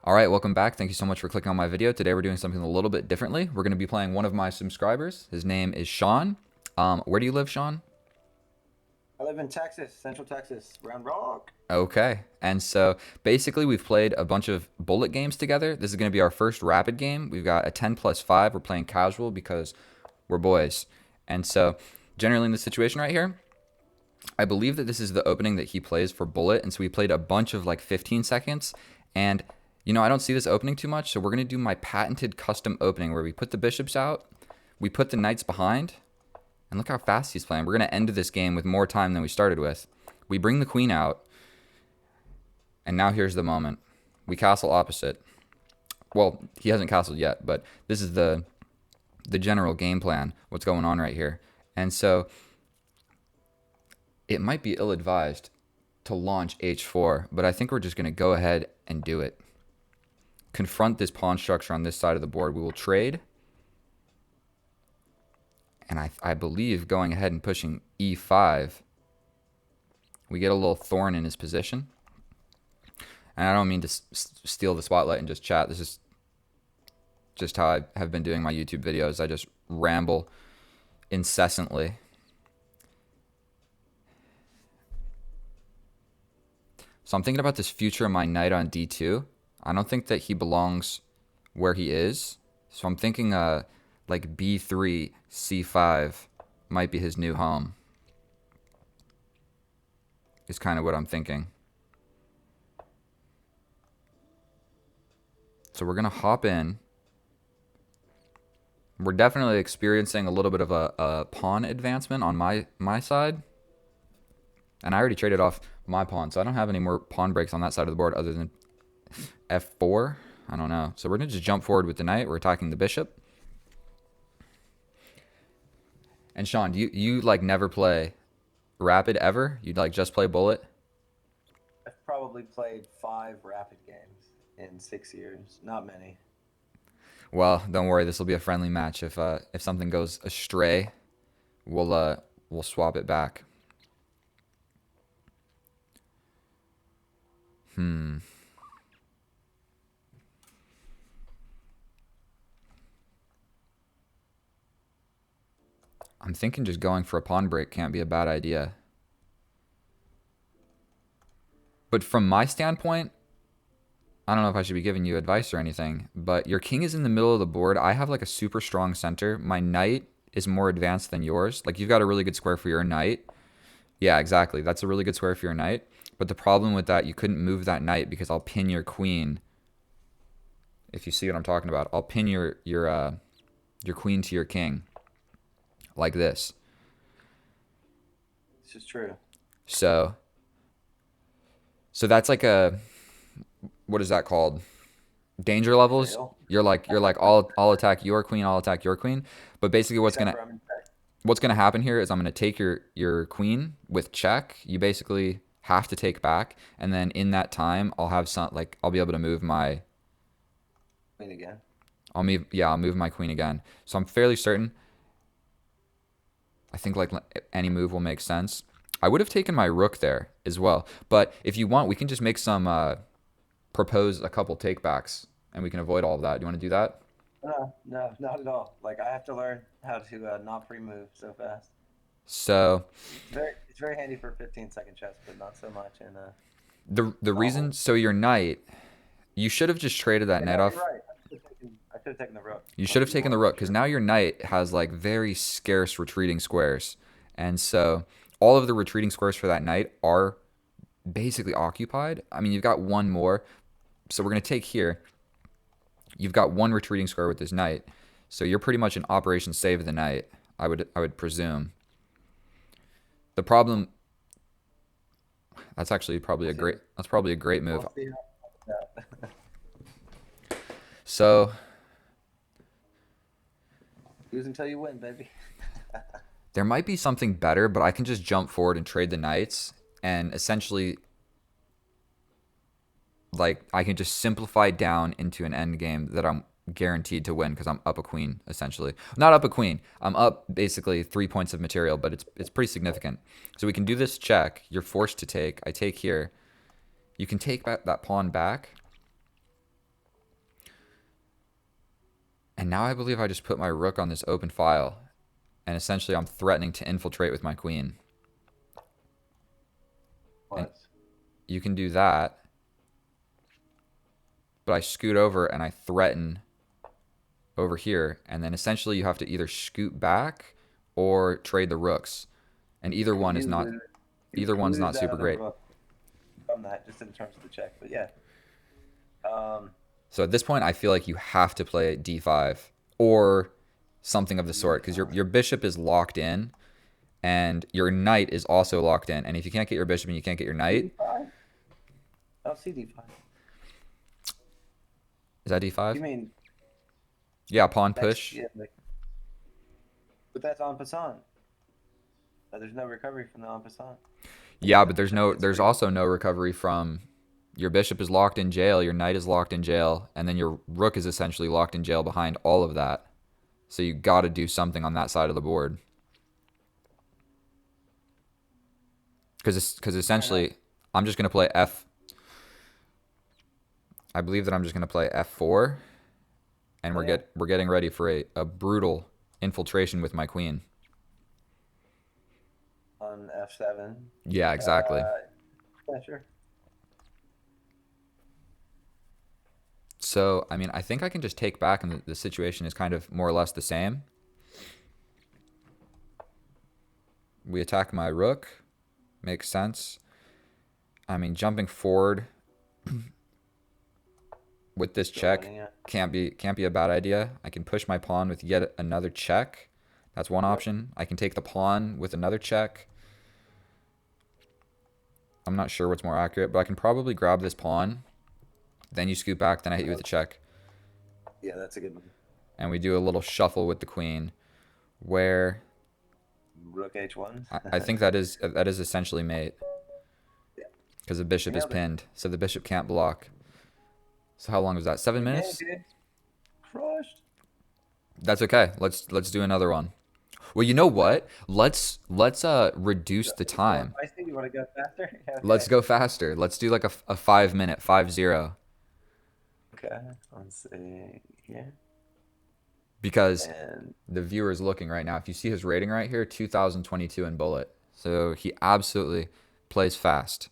All right, welcome back. Thank you so much for clicking on my video. Today we're doing something a little bit differently. We're going to be playing one of my subscribers. His name is Sean. Where do you live, Sean? I live in Texas, Central Texas, Round Rock. Okay. And so basically we've played a bunch of bullet games together. This is going to be our first rapid game. We've got a 10 plus 5. We're playing casual because we're boys. And so generally in this situation right here, I believe that this is the opening that he plays for bullet. And so we played a bunch of like 15 seconds. And I don't see this opening too much, so we're going to do my patented custom opening where we put the bishops out, we put the knights behind, and look how fast he's playing. We're going to end this game with more time than we started with. We bring the queen out, and now here's the moment. We castle opposite. Well, he hasn't castled yet, but this is the general game plan, what's going on right here. And so it might be ill-advised to launch h4, but I think we're just going to go ahead and do it. Confront this pawn structure on this side of the board. We will trade. And I believe going ahead and pushing e5, we get a little thorn in his position. And I don't mean to steal the spotlight and just chat. This is just how I have been doing my YouTube videos. I just ramble incessantly. So I'm thinking about this future of my knight on d2. I don't think that he belongs where he is. So I'm thinking like b3, c5 might be his new home. Is kind of what I'm thinking. So we're going to hop in. We're definitely experiencing a little bit of a pawn advancement on my side. And I already traded off my pawn, so I don't have any more pawn breaks on that side of the board other than f4. I don't know. So we're going to just jump forward with the knight. We're attacking the bishop. And Sean, do you like never play rapid ever? You'd like just play bullet? I've probably played 5 rapid games in 6 years. Not many. Well, don't worry. This will be a friendly match. If something goes astray, we'll swap it back. I'm thinking just going for a pawn break can't be a bad idea. But from my standpoint, I don't know if I should be giving you advice or anything, but your king is in the middle of the board. I have like a super strong center. My knight is more advanced than yours. Like you've got a really good square for your knight. Yeah, exactly. That's a really good square for your knight. But the problem with that, you couldn't move that knight because I'll pin your queen. If you see what I'm talking about, I'll pin your queen to your king. Like this. This is true. So that's like a, what is that called? Danger levels. Fail. You're like I'll attack your queen, I'll attack your queen. But basically Except for I'm in tech. what's gonna happen here is I'm gonna take your queen with check. You basically have to take back, and then in that time I'll have some like I'll be able to move my Queen again. I'll move my queen again. So I'm fairly certain. I think like any move will make sense. I would have taken my rook there as well, but if you want, we can just make some propose a couple takebacks, and we can avoid all of that. Do you want to do that? No, not at all. Like I have to learn how to not pre-move so fast. So It's very handy for 15-second chess, but not so much in the reason, novels. so your knight, you should have just traded that Yeah, knight no, you're off. right. I should have taken the rook You on should have taken d1 the for rook because sure. now your knight has like very scarce retreating squares, and so all of the retreating squares for that knight are basically occupied. I mean, you've got one more, so we're gonna take here. You've got one retreating square with this knight, so you're pretty much in Operation Save the Knight. I would presume. The problem, We'll see. that's probably a great move. We'll see how that. So Lose until you win, baby. there might be something better, but I can just jump forward and trade the knights, and essentially like I can just simplify down into an end game that I'm guaranteed to win because I'm up a queen essentially. Not up a queen. I'm up basically 3 points of material, but it's pretty significant. So we can do this check. You're forced to take. I take here. You can take that pawn back. And now I believe I just put my rook on this open file, and essentially I'm threatening to infiltrate with my queen. And What? you can do that, but I scoot over and I threaten over here, and then essentially you have to either scoot back or trade the rooks, and either And one is you not lose. either You one's lose not that super other great. rook from that, just in terms of the check. But yeah. Um, So at this point, I feel like you have to play d5 or something of the sort because D5. your bishop is locked in and your knight is also locked in. And if you can't get your bishop and you can't get your knight, D5? I don't see D5. is that d5? You mean Yeah, pawn next? push. Yeah, like, but that's en passant. There's no recovery from the en passant. Yeah, but Bishop gets there's free. also no recovery from your bishop is locked in jail, your knight is locked in jail, and then your rook is essentially locked in jail behind all of that. So you got to do something on that side of the board. Because Fair enough. essentially I'm just going to play f. I believe that I'm just going to play f4 and Oh, yeah. we're getting ready for a brutal infiltration with my queen. On F7. Yeah, exactly. Yeah, sure. So, I mean, I think I can just take back, and the situation is kind of more or less the same. We attack my rook. Makes sense. I mean, jumping forward with this Still check winning it. can't be a bad idea. I can push my pawn with yet another check. That's one Yep. option. I can take the pawn with another check. I'm not sure what's more accurate, but I can probably grab this pawn. Then you scoot back, then I hit you with a check. Yeah, that's a good one. And we do a little shuffle with the queen where Rook H1. I think that is essentially mate Yeah, because the you bishop is nailed it. pinned, so the bishop can't block. So how long was that? 7 Good game, minutes? dude. Crushed. That's okay. Let's do another one. Well, you know Okay. what? Let's reduce the It's more time. feisty. You want to go faster? Let's Okay. go faster. Let's do like a 5 minute 5-0 Okay. Let's see here. because And the viewer is looking right now. If you see his rating right here, 2022 in bullet. So he absolutely plays fast.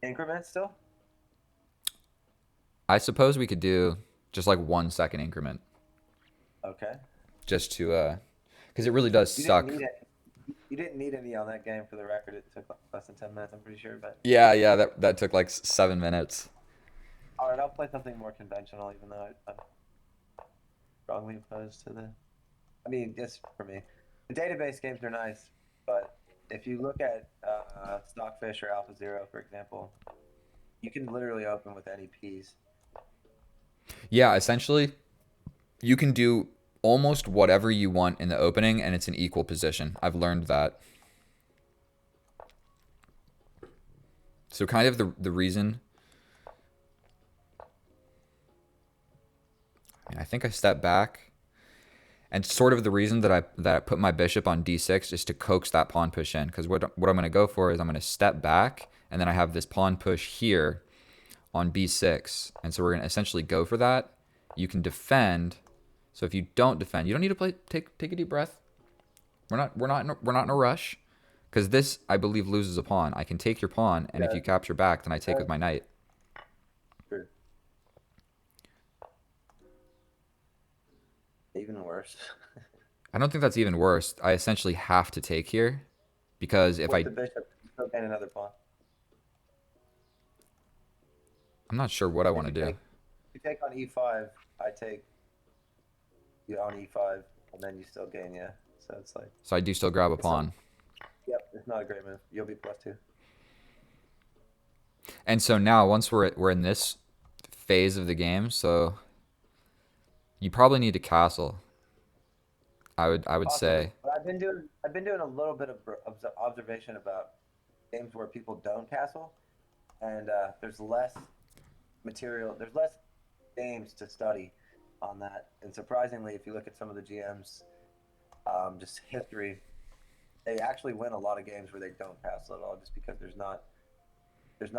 increment still? I suppose we could do just like 1 second increment Okay. just to because it really does You didn't suck. need it. You didn't need any on that game for the record. It took less than 10 minutes, I'm pretty sure. But Yeah, that took like 7 minutes. all right, I'll play something more conventional, even though I'm strongly opposed to the. I mean, just for me, the database games are nice, but if you look at Stockfish or Alpha Zero, for example, you can literally open with any piece. Yeah, essentially, you can do almost whatever you want in the opening, and it's an equal position. I've learned that. So kind of the reason. I mean, I think I step back, and sort of the reason that I put my bishop on d6 is to coax that pawn push in. Because what I'm going to go for is I'm going to step back, and then I have this pawn push here on b6, and so we're going to essentially go for that. You can defend. So if you don't defend, you don't need to play. Take a deep breath. We're not in a rush, because this I believe loses a pawn. I can take your pawn, and if Yeah, you capture back, then I take with that's my knight. true. Even worse. I don't think that's even worse. I essentially have to take here, because if With I the bishop, you still gain another pawn. I'm not sure what I If want to do. you take on e5, I take you on e5, and then you still gain, yeah. So it's like So I do still grab a it's not. pawn. Yep, it's not a great move. You'll be +2. And so now once we're in this phase of the game, so you probably need to castle. I would Possibly, say. but I've been doing a little bit of observation about games where people don't castle, and there's less material. There's less games to study on that. And surprisingly, if you look at some of the GMs, just history, they actually win a lot of games where they don't castle at all, just because there's not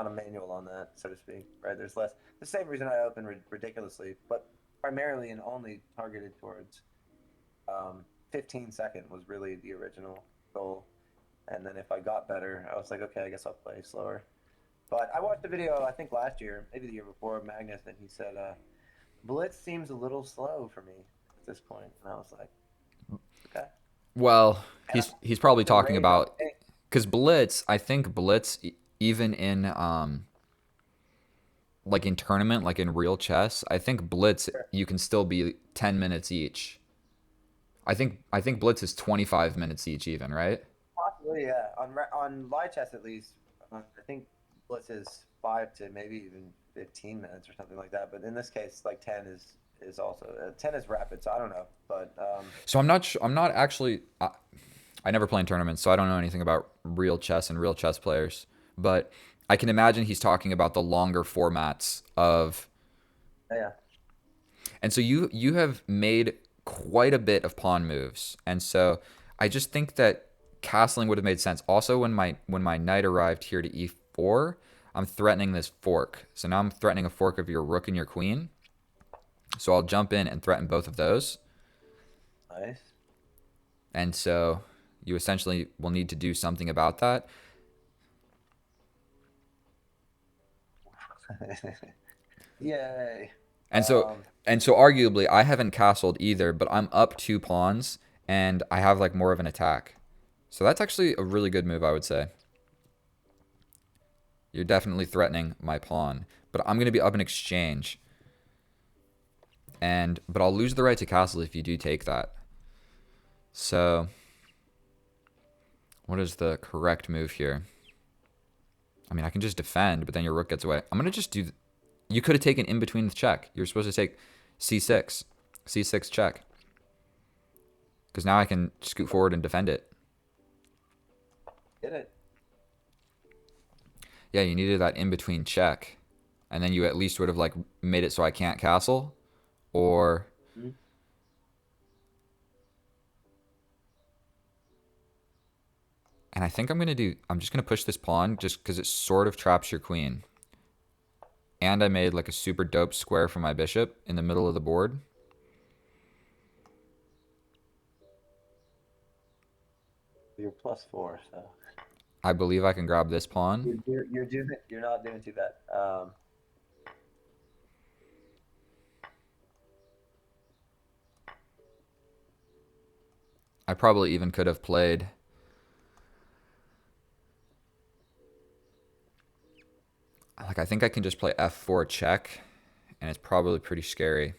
a manual on that, so to speak. Right? There's less. The same reason I open ridiculously, but primarily and only targeted towards 15-second was really the original goal. And then if I got better, I was like, okay, I guess I'll play slower. But I watched a video, I think last year, maybe the year before, of Magnus, and he said, Blitz seems a little slow for me at this point. And I was like, okay. Well, And he's I probably went to talking rage on about the game. because Blitz. I think Blitz, even in like in tournament, like in real chess, I think Blitz you can still be 10 minutes each. I think Blitz is 25 minutes each, even right. Possibly, yeah. On live chess, at least, I think Blitz is 5 to maybe even 15 minutes or something like that. But in this case, like 10 is also 10 is rapid. So I don't know, but So I'm not actually. I never play in tournaments, so I don't know anything about real chess and real chess players. But I can imagine he's talking about the longer formats of. yeah, And so you have made quite a bit of pawn moves, and so I just think that castling would have made sense. Also, when my knight arrived here to e4, I'm threatening this fork. So now I'm threatening a fork of your rook and your queen. So I'll jump in and threaten both of those. nice. And so you essentially will need to do something about that. Yay. And so and so arguably I haven't castled either, but I'm up 2 pawns and I have like more of an attack. So that's actually a really good move, I would say. You're definitely threatening my pawn, but I'm going to be up in exchange. And but I'll lose the right to castle if you do take that. So what is the correct move here? I mean, I can just defend, but then your rook gets away. I'm going to just do you could have taken in between the check. You're supposed to take c6. C6 check. Because now I can scoot forward and defend it. Get it. Yeah, you needed that in between check. And then you at least would have like made it so I can't castle. Or Mhm. and I think I'm just gonna push this pawn just because it sort of traps your queen. And I made like a super dope square for my bishop in the middle of the board. You're +4, so I believe I can grab this pawn. you're not doing too bad. I probably even could have played. Like I think I can just play f4 check, and it's probably pretty scary.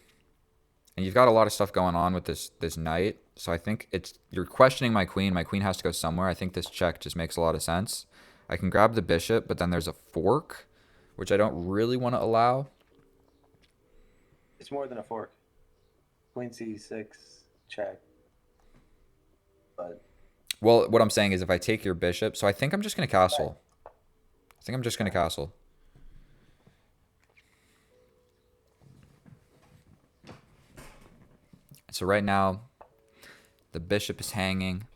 And you've got a lot of stuff going on with this knight, so I think it's you're questioning my queen. My queen has to go somewhere. I think this check just makes a lot of sense. I can grab the bishop, but then there's a fork, which I don't really want to allow. It's more than a fork. Queen c6 check, but Well, what I'm saying is if I take your bishop, so I think I'm just gonna right. castle. I think I'm just gonna castle. So right now, the bishop is hanging.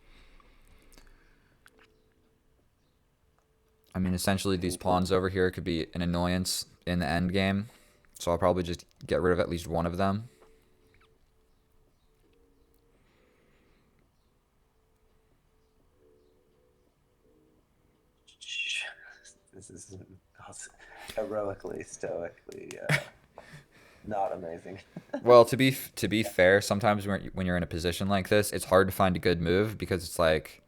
I mean, essentially these pawns over here could be an annoyance in the end game. So I'll probably just get rid of at least one of them. This is heroically, stoically not amazing. Well, to be fair, sometimes when you're in a position like this, it's hard to find a good move because it's like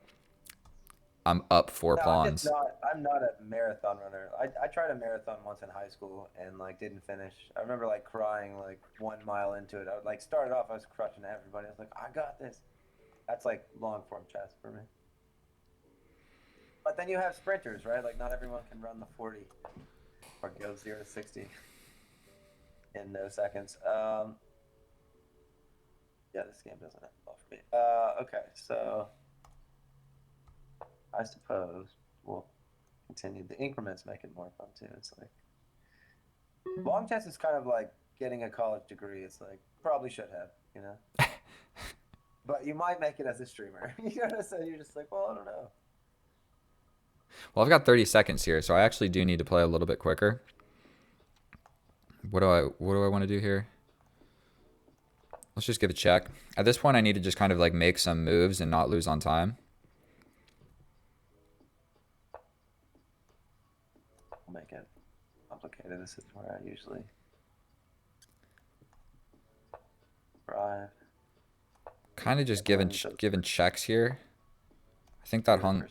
I'm up four No, I'm just pawns. not. I'm not a marathon runner. I tried a marathon once in high school and like didn't finish. I remember like crying like 1 mile into it. I would like started off. I was crushing everybody. I was like, I got this. That's like long form chess for me. But then you have sprinters, right? Like not everyone can run the 40 or go 0 to 60 in no seconds. Yeah, this game doesn't have well for me. Okay, so I suppose we'll continue. The increments make it more fun too. It's like long chess is kind of like getting a college degree. It's like probably should have, you know. But you might make it as a streamer. You know, so you're just like, well, I don't know. Well, I've got 30 seconds here, so I actually do need to play a little bit quicker. What do I want to do here? Let's just give a check. At this point, I need to just kind of like make some moves and not lose on time. I'll make it complicated. This is where I usually drive. Kind of just giving checks here. I think that hung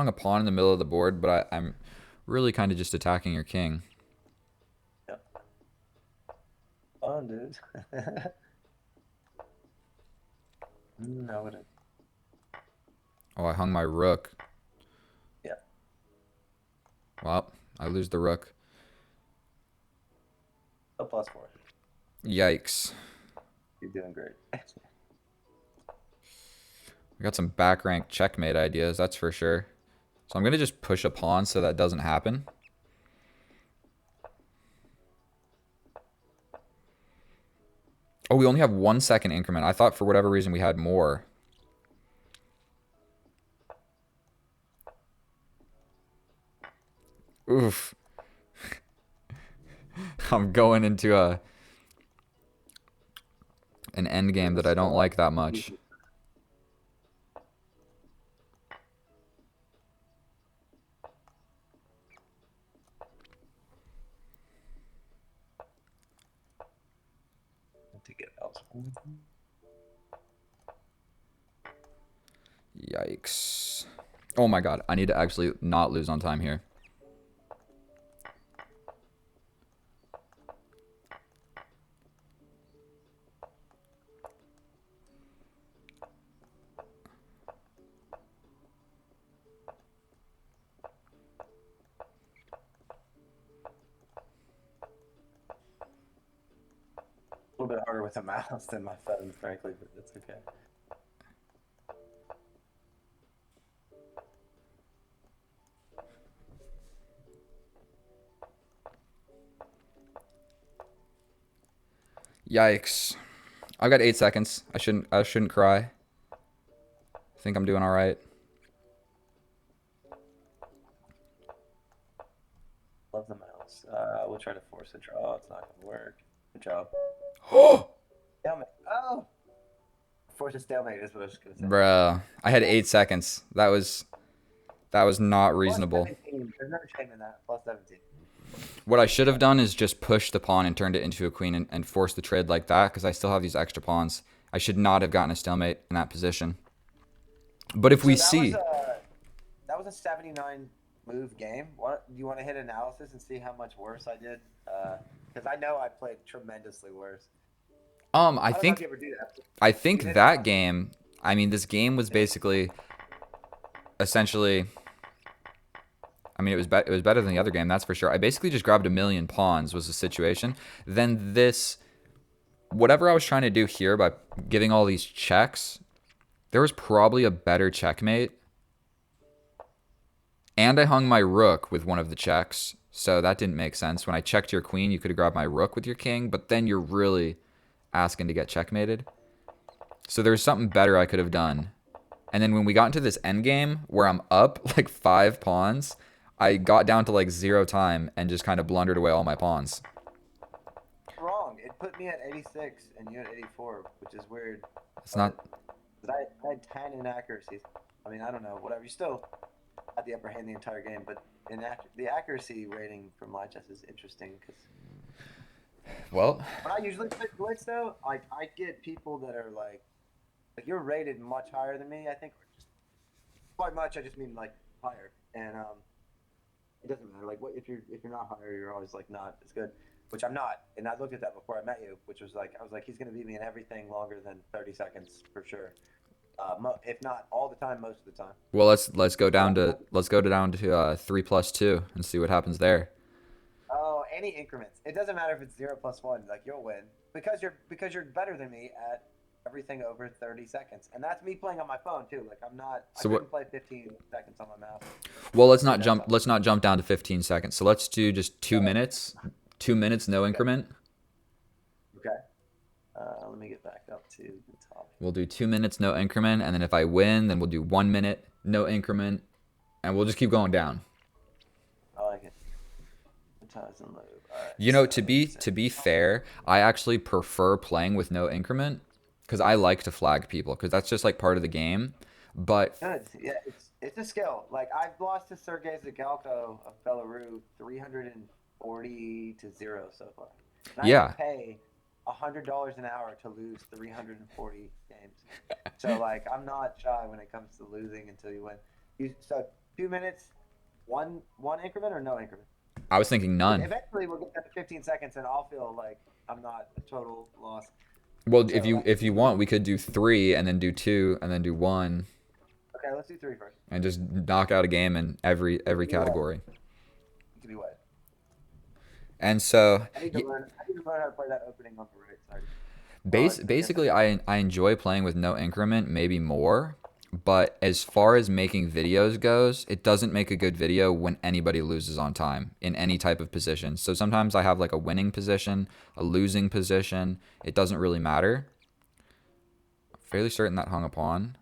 a pawn in the middle of the board, but I'm really kind of just attacking your king. Yep. Fun, dude. No, it. Oh, I hung my rook. Yeah. Well, I lose the rook. A +4. Yikes. You're doing great. I got some back rank checkmate ideas, that's for sure. So I'm going to just push a pawn so that doesn't happen. Oh, we only have 1 second increment. I thought for whatever reason we had more. Oof. I'm going into an end game that I don't like that much. To get elsewhere. Yikes. Oh my god, I need to actually not lose on time here. A little bit harder with a mouse than my phone, frankly, but it's okay. Yikes. I've got 8 seconds. I shouldn't cry. I think I'm doing all right. Love the mouse. We'll try to force a draw. It's not going to work. Good job. Oh, Stalemate. Oh! Force a stalemate is what I was going to say. bruh. I had 8 seconds. That was not reasonable. +17. There's no shame in that. +17. What I should have done is just push the pawn and turned it into a queen and force the trade like that because I still have these extra pawns. I should not have gotten a stalemate in that position. But if we see... That was a 79 move game. What do you want to hit analysis and see how much worse I did? Because I know I played tremendously worse. I think that game, I mean, this game was basically essentially, I mean, it was better than the other game, that's for sure. I basically just grabbed a million pawns was the situation. Then this, whatever I was trying to do here by giving all these checks, there was probably a better checkmate. And I hung my rook with one of the checks, so that didn't make sense. When I checked your queen, you could have grabbed my rook with your king, but then you're really asking to get checkmated. So there's something better I could have done. And then when we got into this endgame where I'm up like 5 pawns, I got down to like 0 time and just kind of blundered away all my pawns. Wrong. It put me at 86 and you at 84, which is weird. It's not... I had 10 inaccuracies. I mean, I don't know. Whatever. You still had the upper hand the entire game, but the accuracy rating from Lichess is interesting because... Well... When I usually play Blitz, though, like, I get people that are like you're rated much higher than me, I think. Or just by much, I just mean like higher. And it doesn't matter. Like, what if you're not higher, you're always like not as good, which I'm not. And I looked at that before I met you, which was like I was like he's gonna beat me in everything longer than 30 seconds for sure. If not all the time, most of the time. Well, let's go down to 3+2 and see what happens there. Oh, any increments. It doesn't matter if it's 0+1. Like you'll win because you're better than me at everything over 30 seconds, and that's me playing on my phone too. Like I'm not. So I couldn't play 15 seconds on my mouse. Well, let's not jump down to 15 seconds. So let's do just 2 minutes. 2 minutes, no increment. Okay. Let me get back up to the top. We'll do 2 minutes, no increment, and then if I win, then we'll do 1 minute, no increment, and we'll just keep going down. I like it. Monetize and load. All right, You know, so to let me be see. to be fair, I actually prefer playing with no increment because I like to flag people because that's just like part of the game. But Good. Yeah, it's a skill. Like I've lost to Sergey Zagalko of Belarus 340-0 so far. And I had to yeah, pay $100 an hour to lose 340 games. So like I'm not shy when it comes to losing until you win. So 2 minutes, one increment or no increment? I was thinking none. Eventually we'll get to 15 seconds and I'll feel like I'm not a total loss. Well, if So you like if you want, we could do three and then do two and then do one okay, let's do three first. and just knock out a game in every You can be white. category. You can be white. And so, I need to learn. I need to learn how to play that opening on the right side. Well, I guess I basically, I enjoy playing with no increment, maybe more. But as far as making videos goes, it doesn't make a good video when anybody loses on time in any type of position. So sometimes I have like a winning position, a losing position. It doesn't really matter. Fairly certain that hung upon.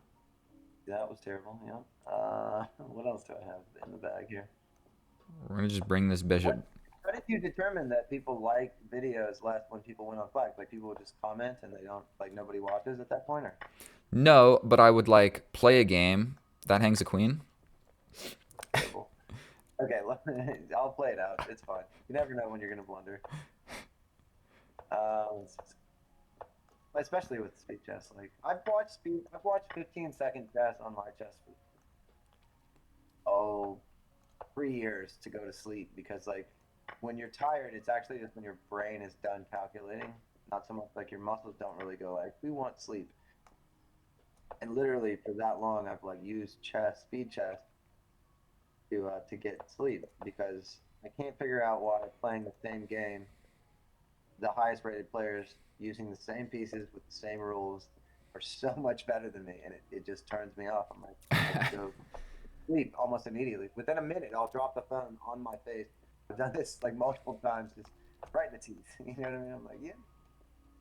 that was terrible. Yeah. What else do I have in the bag here? We're gonna just bring this bishop. What? How did you determine that people like videos less when people win on flag? Like people would just comment and they don't like nobody watches at that point, or No, but I would like play a game that hangs a queen. terrible. Okay, I'll play it out. It's fine. You never know when you're gonna blunder. Let's see. Especially with speed chess. Like I've watched 15-second chess on my chess for oh 3 years to go to sleep because like when you're tired, it's actually just when your brain is done calculating, not so much like your muscles don't really go like we want sleep. And literally for that long, I've like used chess, speed chess, to get sleep because I can't figure out why playing the same game, the highest rated players using the same pieces with the same rules are so much better than me, and it just turns me off. I'm like I just go sleep almost immediately. Within a minute, I'll drop the phone on my face. I've done this like multiple times, just right in the teeth. You know what I mean? I'm like, yeah,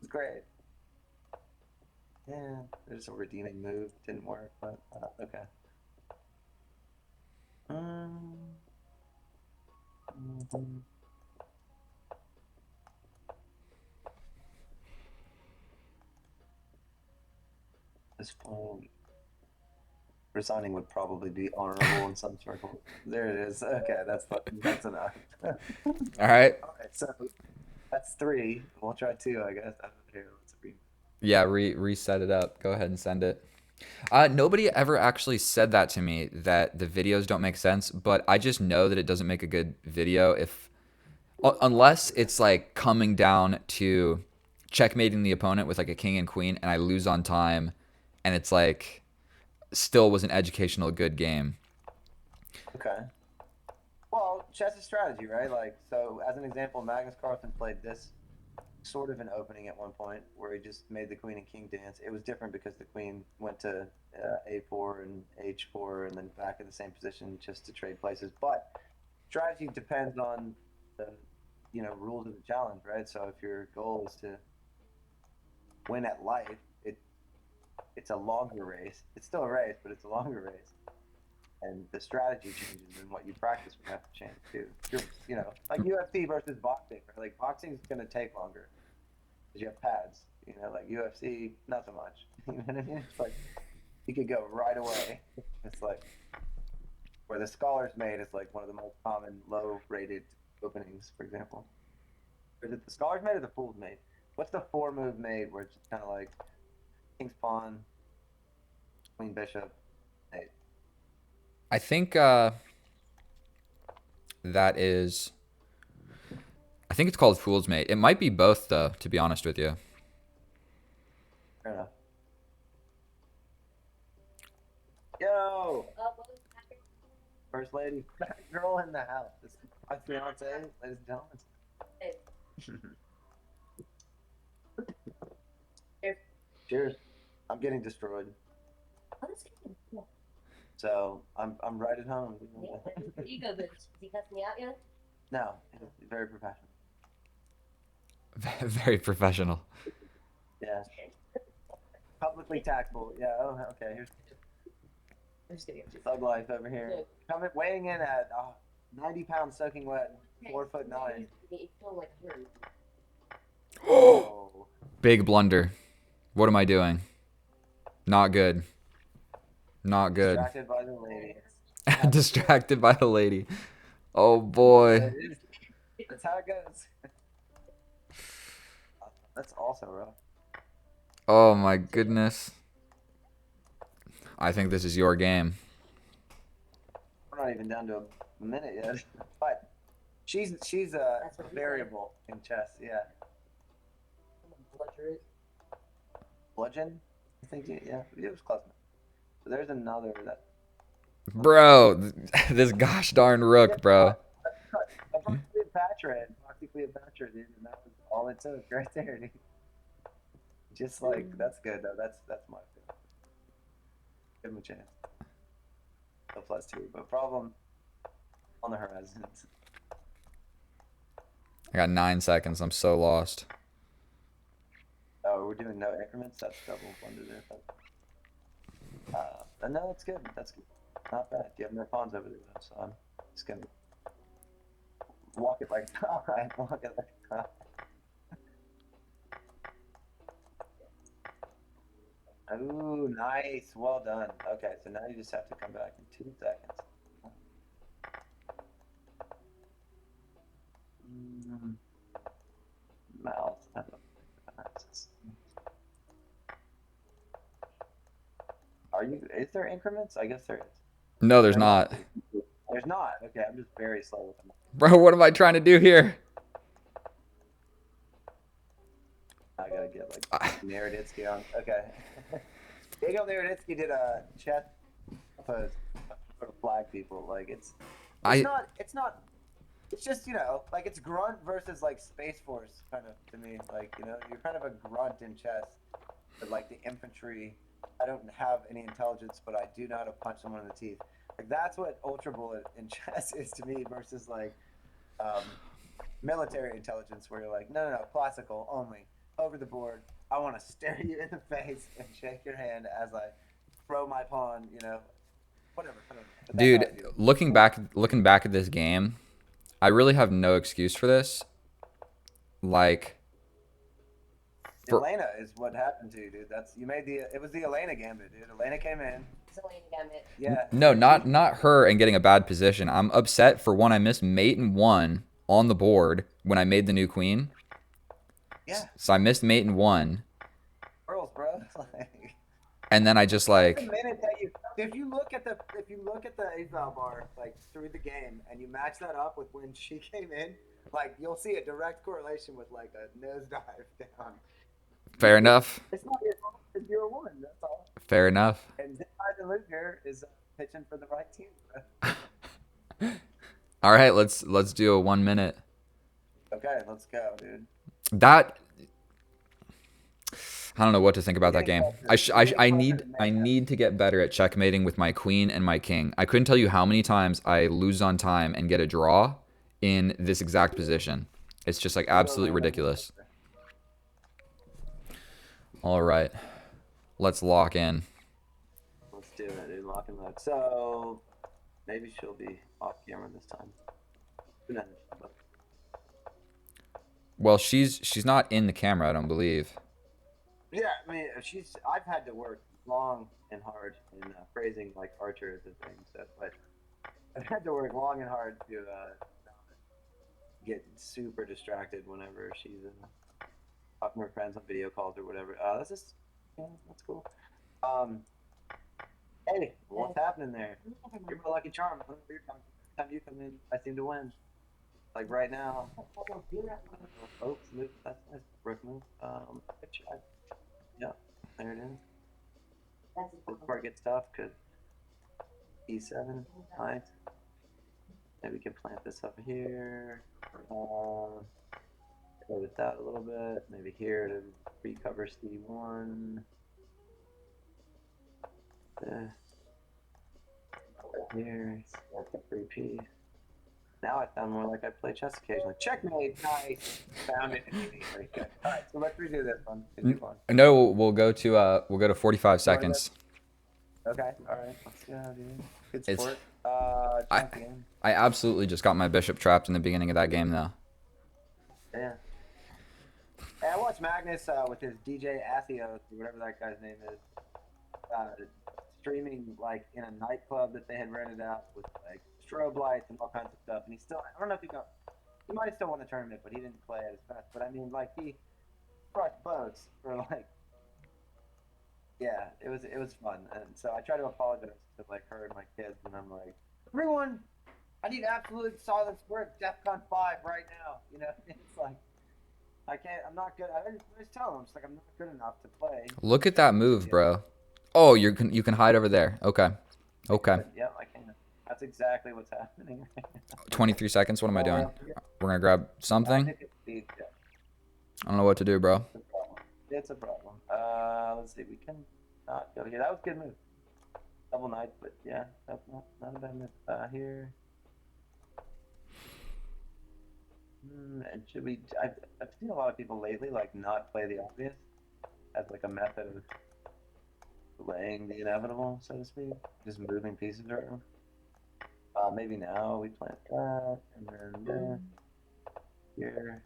it's great. Yeah, there's a redeeming move. Didn't work, but okay. Um, mhm. This phone resigning would probably be honorable in some circles. There it is. Okay, that's enough. All All right. right, so that's three. We'll try two, I guess. Here, let's read. Yeah, reset it up. Go ahead and send it. Nobody ever actually said that to me that the videos don't make sense, but I just know that it doesn't make a good video if unless it's like coming down to checkmating the opponent with like a king and queen and I lose on time and it's like still was an educational good game. Okay. Well, chess is strategy, right? Like, so as an example, Magnus Carlsen played this sort of an opening at one point where he just made the queen and king dance. It was different because the queen went to a4 and h4 and then back in the same position just to trade places. But strategy depends on the rules of the challenge, right? So if your goal is to win at life, it's a longer race. It's still a race, but it's a longer race. And the strategy changes and what you practice would have to change too. Like UFC versus boxing, right? Like boxing is going to take longer because you have pads. Like UFC, not so much. You know what I mean? It's like you could go right away. It's like where the Scholars Made is like one of the most common low-rated openings, for example. Or is it the Scholars Made or the Fool's Made? What's the four-move made where it's just kind of like King's Pawn, Queen Bishop, Mate? I think that is I think it's called Fool's Mate. It might be both though, to be honest with you. Fair enough. Yo, first lady, fat girl in the house. This is my fiance, ladies and gentlemen. Cheers. I'm getting destroyed, so I'm right at home. You go, but has he cussed me out yet? No, it's very professional. Very professional. Yeah, publicly tactful. Yeah. Oh, okay. Here's I'm just kidding. thug life over here. Coming weighing in at 90 pounds soaking wet. 4'9". It's still like her. Oh, Big blunder. What am I doing? Not good. Not good. distracted by the lady. How to do it. Distracted by the lady. Oh That boy. is, that's how it goes. That's also rough. Oh my So goodness. I think this is your game. we're not even down to a minute yet. But she's a That's what he said. variable in chess. Yeah, I'm gonna butcher it. bludgeon. I think yeah, it was close enough. So there's another that. Bro, this gosh darn Yeah, rook, bro. a Foxy Cleopatra, dude, and that was all it took right there, dude. Just like that's good though. That's my favorite. Give him a chance. A +2, but problem on the horizons. I got 9 seconds. I'm so lost. Oh, we're doing no increments. That's double blunder there. No, that's good. That's good. Not bad. You have no pawns over there though, so I'm just gonna walk it like time. Walk it like time. Ooh, nice. Well done. Okay, so now you just have to come back in 2 seconds. Mouse. Are you? Is there increments? I guess there is. No, there's There must not. be. There's not. Okay, I'm just very slow with them. Bro, what am I trying to do here? I gotta get like Naroditsky on. Okay. Daniel Naroditsky did a chess pose for flag people. Like it's I not it's just like it's grunt versus like Space Force kind of to me. Like you're kind of a grunt in chess, but like the infantry. I don't have any intelligence, but I do know how to punch someone in the teeth. Like that's what Ultra Bullet in chess is to me versus like um, military intelligence, where you're like, no, classical only, over the board. I want to stare you in the face and shake your hand as I throw my pawn. Whatever. But that's how dude, I do. looking back at this game, I really have no excuse for this. Like for Elena is what happened to you, dude. You made it was the Elena gambit, dude. Elena came in. It's a lane gambit. Yeah, no, not her and getting a bad position. I'm upset for one I missed mate and one on the board when I made the new queen. yeah, So I missed mate and one, girls, bro. Like, and then I just the like minute that if you look at the eval bar like through the game and you match that up with when she came in, like you'll see a direct correlation with like a nosedive down. fair enough. It's not your fault. It's your one. That's all. Fair enough. And the loser is pitching for the right team. All right, let's do a 1 minute. Okay, let's go, dude. That I don't know what to think about We're that getting game. closer. I sh- We're I, sh- getting I closer need to I mayhem. need to get better at checkmating with my queen and my king. I couldn't tell you how many times I lose on time and get a draw in this exact position. It's just like absolutely ridiculous. All right, let's lock in. Let's do it, dude. Lock and load. So maybe she'll be off camera this time. Who knows? But Well, she's not in the camera, I don't believe. yeah, I mean, I've had to work long and hard in phrasing like Archer is a thing. So, but I've had to work long and hard to get super distracted whenever she's talking to her friends on video calls or whatever. That's cool. Um, hey, what's happening there? You're my lucky charm. Every time you come in, I seem to win. Like right now. Oops, move. That's nice. Rook move. Yeah, there it is. This part gets tough because E7. Nice. Maybe we can plant this up here. Play with that a little bit. Maybe here to recover C1. This. Here. That's a free piece. Now I sound more like I play chess occasionally. Checkmate! Nice! Found it immediately. Good. Alright, so let's redo this one. It'll be fun. No, we'll go to 45 seconds. Okay, alright. Let's go, dude. Good It's sport. I Champion. I absolutely just got my bishop trapped in the beginning of that game though. Yeah. Hey, I watched Magnus with his DJ Athios, or whatever that guy's name is, uh, streaming like in a nightclub that they had rented out with like strobe lights and all kinds of stuff. And he still, I don't know if he might have still won the tournament, but he didn't play at his best. But I mean, like he crushed boats for like, yeah, it was fun. And so I try to apologize to like her and my kids, and I'm like, everyone, I need absolute silence. We're at DEFCON 5 right now. You know, it's like I can't. I'm not good. I just tell them, it's like I'm not good enough to play. Look at that move, Yeah, bro. Oh, you can hide over there. Okay. I Okay. could. Yeah, I can. That's exactly what's happening right now. 23 seconds. What am I doing? Yeah, We're gonna grab I something. think it's yeah, I don't know what to do, bro. it's a problem. It's a problem. Let's see. We can not go here. That was a good move. Double knight, but yeah, that's not a bad move. Here. And should we? I've seen a lot of people lately like not play the obvious as like a method of delaying the inevitable, so to speak. Just moving pieces around. Maybe now we plant that, and then there, here,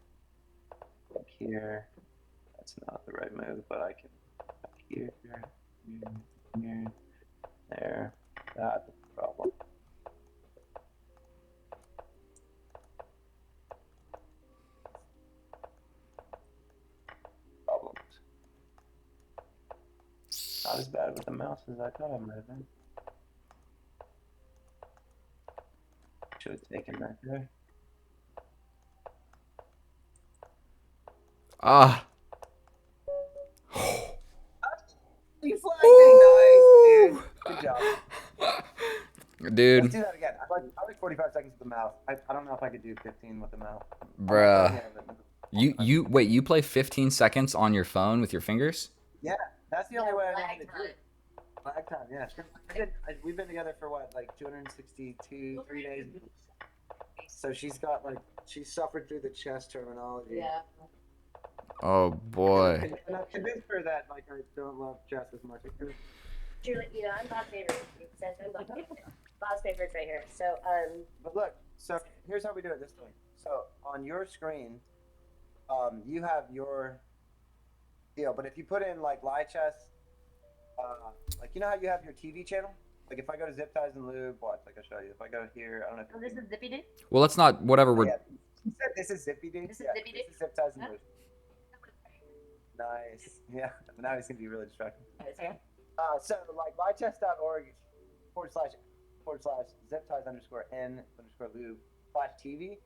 like here. That's not the right move, but I can here, here, here, there. That's a problem. Problems. Not as bad with the mouse as I thought I might have been. Should have taken that there. Ah. You flagged me, nice, dude. Good job. Let's Dude, do that again. I like 45 seconds with the mouse. I don't know if I could do 15 with the mouse. bruh. Yeah, but You wait, you play 15 seconds on your phone with your fingers? yeah, that's the only way I know how Lag to do time. it. Lag time, yeah. We've been together for what, like 262, 3 days. So she's suffered through the chess terminology. Yeah. Oh boy. And I've convinced her that like I don't love chess as much. Truly, I'm Bob's favorite. Bob's favorites right here. So, But look, so here's how we do it this way. So on your screen, you have your deal. But if you put in like Lichess, like you know how you have your TV channel? Like if I go to Zip Ties and Lube, watch, like I'll show you. If I go here, I don't know if oh, this is Zippy Doo? Well, let's not whatever oh, we're yeah. She said this is Zippy Doo. This is Yeah, Zippy Doo? this is Zip Ties and Huh? Lube. Nice. Yeah. Now he's gonna be really distracted. Okay. So like lichess.org // zip ties underscore n underscore lube /TV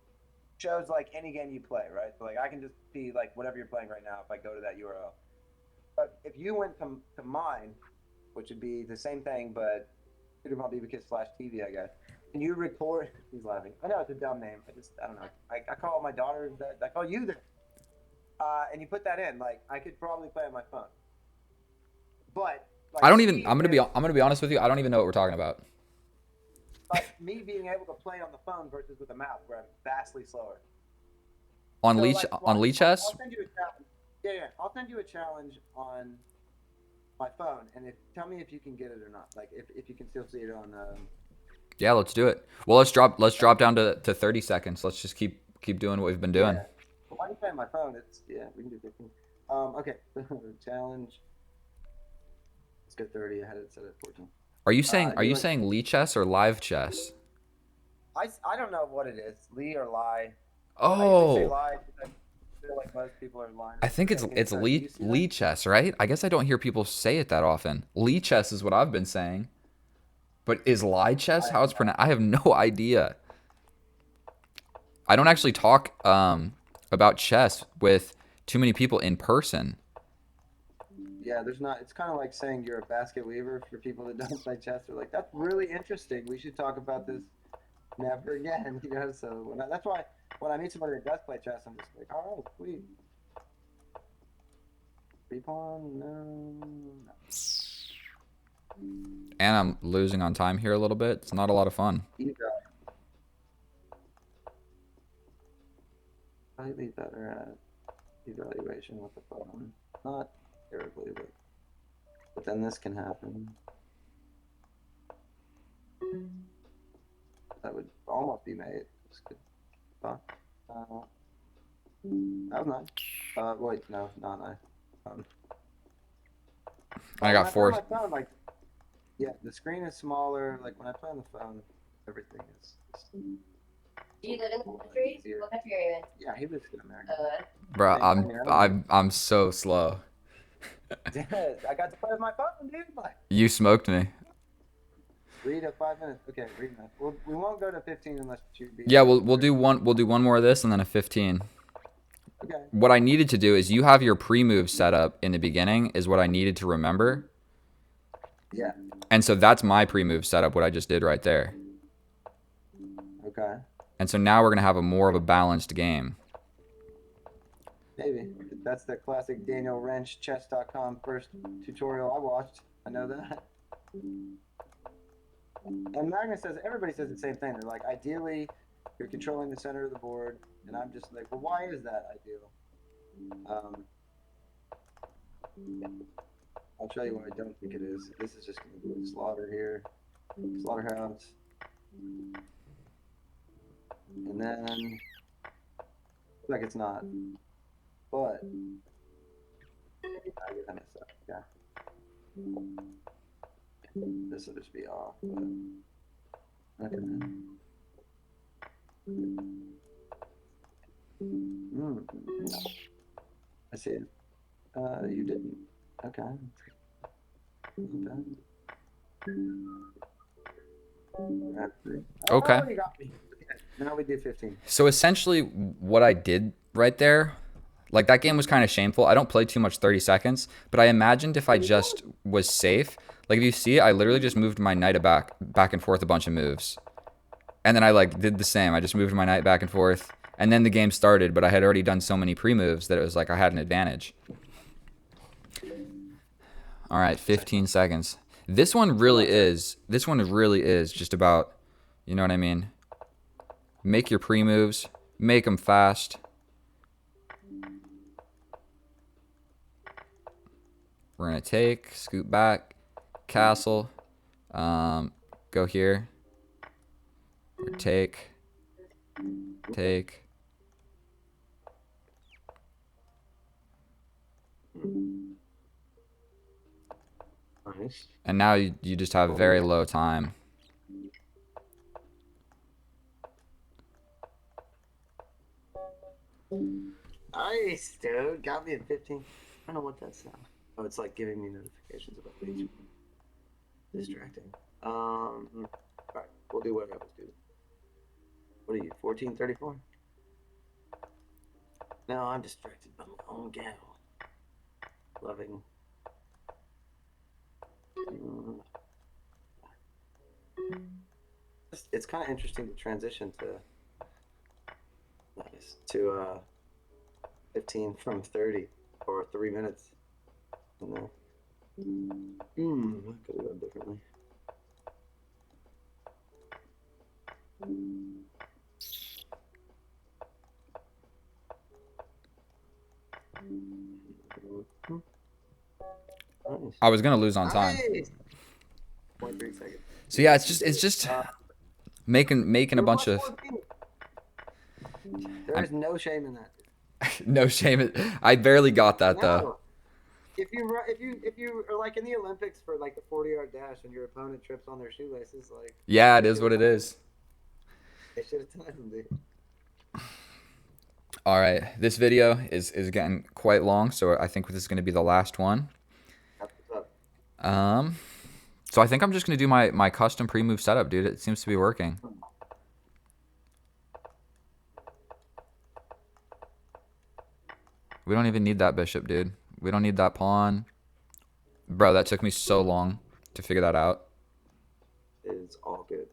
shows like any game you play, right? So like I can just see like whatever you're playing right now if I go to that URL. But if you went to mine, which would be the same thing, but because /TV, I guess. And you record, he's laughing. I know it's a dumb name. I don't know. I call my daughter that. I call you that. And you put that in, like I could probably play on my phone. But like, I don't even I'm gonna be honest with you, I don't even know what we're talking about. like me being able to play on the phone versus with a mouse, where I'm vastly slower. On So, Leech like, on watch, Lichess? I'll send you a challenge. Yeah. I'll send you a challenge on my phone, and tell me if you can get it or not. Like if you can still see it on. Yeah, let's do it. Well, let's drop down to 30 seconds. Let's just keep doing what we've been doing. Yeah. Well, I can play on my phone. We can do 15. Okay. Challenge. Let's go 30. I had it set at 14. Are you saying you Lichess or live chess? I don't know what it is, Lee or lie. I usually say Oh, lie because I feel like most people are lying. I think it's Do you see that? Lichess, right? I guess I don't hear people say it that often. Lichess is what I've been saying. But is Lichess how it's pronounced? I have no idea. I don't actually talk about chess with too many people in person. Yeah, there's not. It's kind of like saying you're a basket weaver for people that don't play chess. They're like, that's really interesting. We should talk about this never again. You know, so that's why when I meet somebody that does play chess, I'm just like, all right, sweet. Free pawn, no. And I'm losing on time here a little bit. It's not a lot of fun. Either. Slightly better at evaluation with the phone. Not terribly, but then this can happen. that would almost be mate. That's good. Huh? That was nice. Wait, no, not nice. Um, I when got I play on my 4. phone, like, yeah, the screen is smaller. Like when I play on the phone, everything is Do you live in the country? easier. What country are you in? Yeah, he lives in America. Bro, Same thing here. I'm so slow. I got to play with my phone, dude. Like, You smoked me. read at 5 minutes. Okay, read enough. We won't go to 15 unless you beat. Yeah, we'll do one more of this and then a 15. Okay. What I needed to do is you have your pre-move set up in the beginning is what I needed to remember. Yeah. And so that's my pre-move setup, what I just did right there. Okay. And so now we're going to have a more of a balanced game. Maybe. That's the classic Daniel Wrench chess.com first tutorial I watched. I know that. And Magnus says, everybody says the same thing. They're like, ideally, you're controlling the center of the board. And I'm just like, well, why is that ideal? I'll tell you why I don't think it is. This is just going to be a slaughter here. Slaughterhouse. And then, like it's not. But, I get that messed up. Yeah. This will just be off. But, okay. No. I see it. You didn't. Okay. Not bad. Okay. Oh, you got me. Okay. Now we do 15. So essentially what I did right there, like that game was kind of shameful. I don't play too much 30 seconds, but I imagined if I just was safe, like if you see, I literally just moved my knight back and forth a bunch of moves. And then I like did the same. I just moved my knight back and forth. And then the game started, but I had already done so many pre-moves that it was like I had an advantage. All right, 15 seconds. This one really is just about, you know what I mean? Make your pre-moves, make them fast. We're going to take, scoot back, castle, go here, take. Nice. And now you just have very low time. Nice, dude. Got me at 15. I don't know what that's now. Oh, it's like giving me notifications about each. Distracting. Alright, we'll do what I was doing. What are you, 1434? No, I'm distracted by my own gal. Loving. It's kind of interesting to transition to 15 from 30 or 3 minutes. I don't know. I could have done differently. Nice. I was gonna lose on time. Nice. 0.3 seconds. So yeah, it's just making a bunch of. There is no shame in that. No shame. I barely got that though. No. If you are like in the Olympics for like the 40-yard dash and your opponent trips on their shoelaces, like Yeah, it is what it is. they should have timed them, dude. All right, this video is getting quite long, so I think this is going to be the last one. That's what's up. So I think I'm just going to do my custom pre-move setup, dude. It seems to be working. We don't even need that bishop, dude. We don't need that pawn. Bro, that took me so long to figure that out. It's all good.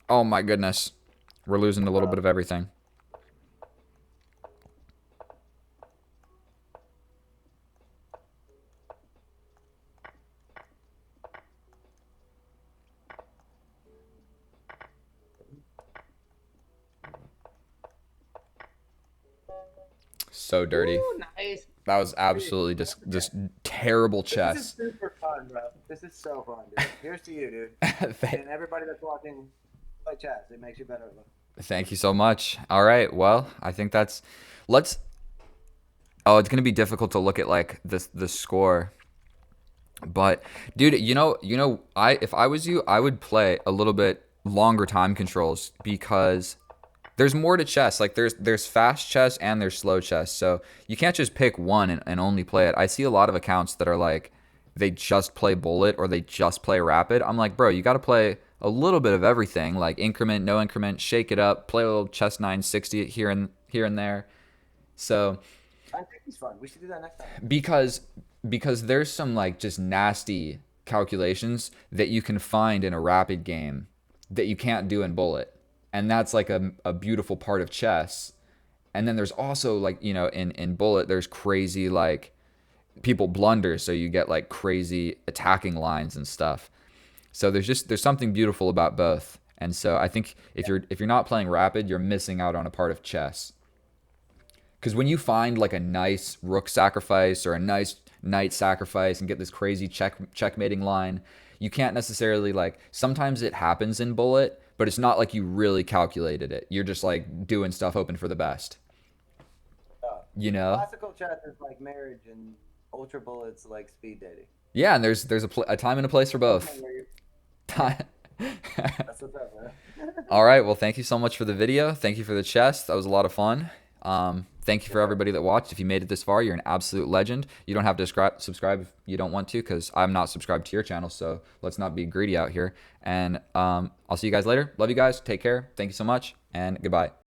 Oh my goodness. We're losing a little bit of everything. So dirty. Ooh, nice. That was absolutely just terrible chess. This is super fun, bro. This is so fun, dude. Here's to you, dude. And everybody that's watching, play chess. It makes you better. Thank you so much. All right. Well, I think that's. Let's. Oh, it's gonna be difficult to look at like the score. But dude, I if I was you, I would play a little bit longer time controls because there's more to chess. Like there's fast chess and there's slow chess. So you can't just pick one and only play it. I see a lot of accounts that are like they just play bullet or they just play rapid. I'm like, bro, you got to play a little bit of everything, like increment, no increment, shake it up, play a little chess 960 here and there. So I think he's fun. We should do that next time. because because there's some like just nasty calculations that you can find in a rapid game that you can't do in bullet, and that's like a beautiful part of chess. And then there's also like in bullet there's crazy like people blunder, so you get like crazy attacking lines and stuff. So there's something beautiful about both. And so I think if you're not playing rapid, you're missing out on a part of chess. Because when you find like a nice rook sacrifice or a nice knight sacrifice and get this crazy checkmating line, you can't necessarily like. Sometimes it happens in bullet, but it's not like you really calculated it. You're just like doing stuff hoping for the best. Uh, You know? Classical chess is like marriage, and ultra bullets like speed dating. Yeah, and there's a time and a place for Okay, both. Time. that's what's up, man. All right. Well, thank you so much for the video. Thank you for the chess. That was a lot of fun. Thank you for everybody that watched. If you made it this far, you're an absolute legend. You don't have to subscribe if you don't want to, because I'm not subscribed to your channel. So let's not be greedy out here. And I'll see you guys later. Love you guys. Take care. Thank you so much. And goodbye.